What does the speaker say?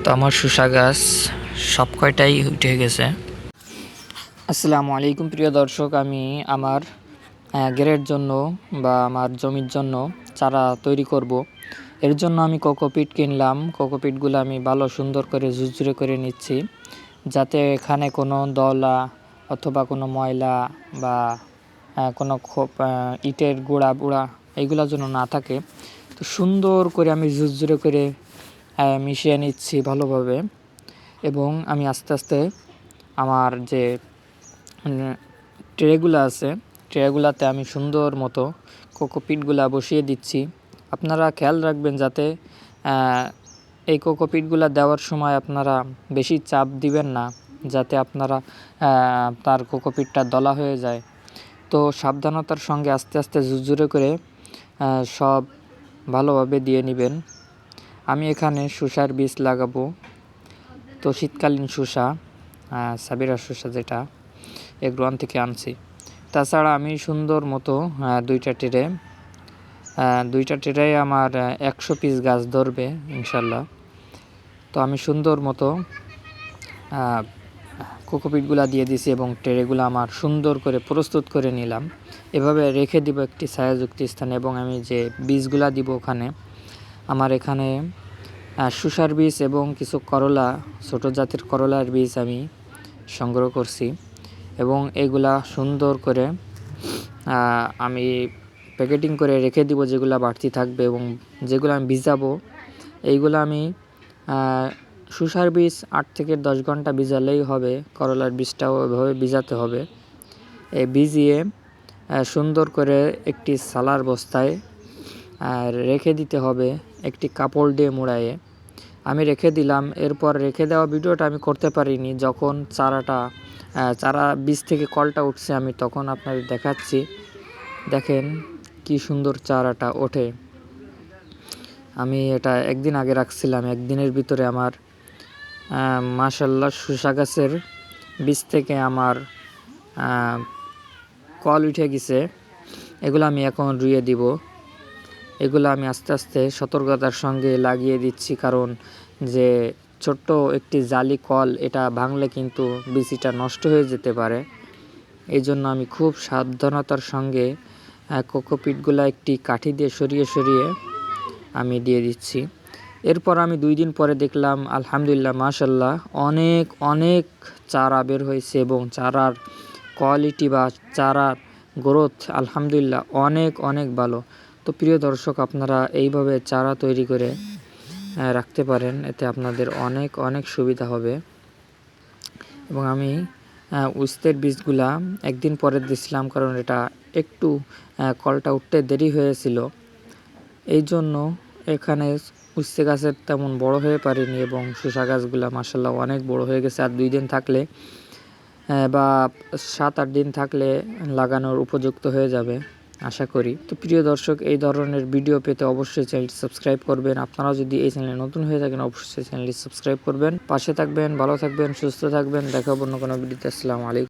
তো আমার শসা গাছ সব কয়টাই উঠে গেছে। আসসালামু আলাইকুম প্রিয় দর্শক, আমি আমার ঘেরের জন্য বা আমার জমির জন্য চারা তৈরি করব। এর জন্য আমি কোকোপিট কিনলাম। কোকোপিটগুলো আমি ভালো সুন্দর করে ঝুরঝুরে করে নিচ্ছি, যাতে এখানে কোনো দলা অথবা কোনো ময়লা বা কোনো ইটের গুঁড়া বুড়া এইগুলো যেন না থাকে। তো সুন্দর করে আমি ঝুরঝুরে করে মিশিয়ে নিচ্ছি ভালোভাবে, এবং আমি আস্তে আস্তে আমার যে ট্রেগুলো আছে ট্রেগুলাতে আমি সুন্দর মতো কোকোপিটগুলা বসিয়ে দিচ্ছি। আপনারা খেয়াল রাখবেন যাতে এই কোকোপিটগুলা দেওয়ার সময় আপনারা বেশি চাপ দিবেন না, যাতে আপনারা তার কোকোপিটটা দলা হয়ে যায়। তো সাবধানতার সঙ্গে আস্তে আস্তে ঝুরঝুরে করে সব ভালোভাবে দিয়ে নেবেন। আমি এখানে শসার বীজ লাগাবো। তো শীতকালীন শসা, সাবিরা শসা, যেটা এগ্রোয়ান থেকে আনছি। তাছাড়া আমি সুন্দর মতো দুইটা ট্রে আমার 100 পিস গাছ ধরবে ইনশাল্লাহ। তো আমি সুন্দর মতো কোকোপিটগুলা দিয়ে দিছি এবং ট্রেগুলো আমার সুন্দর করে প্রস্তুত করে নিলাম। এভাবে রেখে দিব একটি ছায়াযুক্ত স্থানে, এবং আমি যে বীজগুলা দিব ওখানে, আমার এখানে শসার বীজ এবং কিছু করলা, ছোটো জাতের করলার বীজ আমি সংগ্রহ করছি, এবং এগুলা সুন্দর করে আমি প্যাকেটিং করে রেখে দিব। যেগুলো বাড়তি থাকবে এবং যেগুলো আমি ভিজাবো, এইগুলো আমি শসার বীজ 8 থেকে 10 ঘন্টা ভিজালেই হবে। করলার বীজটাও এভাবে ভিজাতে হবে। এই ভিজিয়ে সুন্দর করে একটি সালার বস্তায় রেখে দিতে হবে, একটি কাপড় দিয়ে মুড়ায়ে আমি রেখে দিলাম। এরপর রেখে দেওয়া ভিডিওটা আমি করতে পারিনি, যখন চারা বীজ থেকে কলটা উঠছে আমি তখন আপনাদের দেখাচ্ছি। দেখেন কি সুন্দর চারাটা ওঠে। আমি এটা একদিন আগে রাখছিলাম, একদিনের ভিতরে আমার মাশাআল্লাহ শসা গাছের বীজ থেকে আমার কল উঠে গেছে। এগুলো আমি এখন রুইয়ে দিব। এগুলো আমি আস্তে আস্তে সতর্কতার সঙ্গে লাগিয়ে দিচ্ছি, কারণ যে ছোট্ট একটি জালি কল, এটা ভাঙলে কিন্তু বীজটা নষ্ট হয়ে যেতে পারে। এই জন্য আমি খুব সাবধানতার সঙ্গে কোকোপিটগুলো একটি কাঠি দিয়ে সরিয়ে সরিয়ে আমি দিয়ে দিচ্ছি। এরপর আমি 2 দিন পরে দেখলাম আলহামদুলিল্লাহ মাশাআল্লাহ অনেক অনেক চারা বের হয়েছে, এবং চারার কোয়ালিটি বা চারার গ্রোথ আলহামদুলিল্লাহ অনেক অনেক ভালো। তো প্রিয় দর্শক, আপনারা এইভাবে চারা তৈরি করে রাখতে পারেন, এতে আপনাদের অনেক অনেক সুবিধা হবে। এবং আমি উস্তের বীজগুলা একদিন পরে দিছিলাম, কারণ এটা একটু কলটা উঠতে দেরি হয়েছিল। এই জন্য এখানে উস্তে গাছের তেমন বড় হয়ে পারেনি, এবং শসা গাছগুলা মাশাআল্লাহ অনেক বড় হয়ে গেছে। আর 2 দিন থাকলে বা 7-8 দিন থাকলে লাগানোর উপযুক্ত হয়ে যাবে আশা করি। তো প্রিয় দর্শক, এই ধরনের ভিডিও পেতে অবশ্যই চ্যানেলটি সাবস্ক্রাইব করবেন। আপনারা যদি এই চ্যানেলে নতুন হয়ে থাকেন অবশ্যই চ্যানেলটি সাবস্ক্রাইব করবেন। পাশে থাকবেন, ভালো থাকবেন, সুস্থ থাকবেন। দেখা হবে অন্য কোনো ভিডিওতে। আসসালামু আলাইকুম।